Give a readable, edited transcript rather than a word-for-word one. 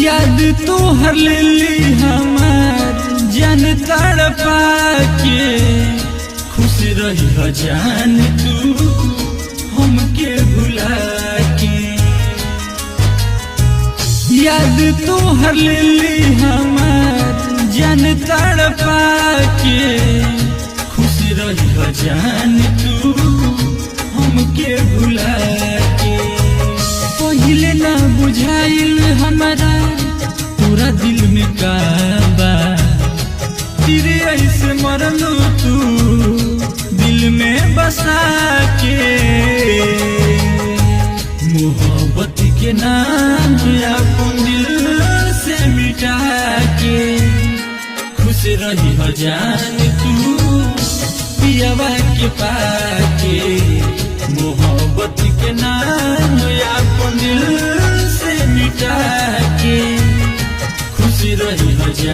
याद तो हर लेली हमार जान तड़पा के, खुश रही हो जान तू हमके भुला के। याद तो हर लेली हमार जान तड़पा के, खुश रही हो जान तू हमके भुला के। पहिले ना बुझाइल हमारा पूरा दिल में काबा, तेरे ऐसे मरलो तू दिल में बसा के। मोहब्बत के नाम अपन दिल से मिटा के, खुश रही हो जान तू पियावा के पाके। मोहब्बत के नाम अपन दिल से मिटा के, खुश रही हो जान।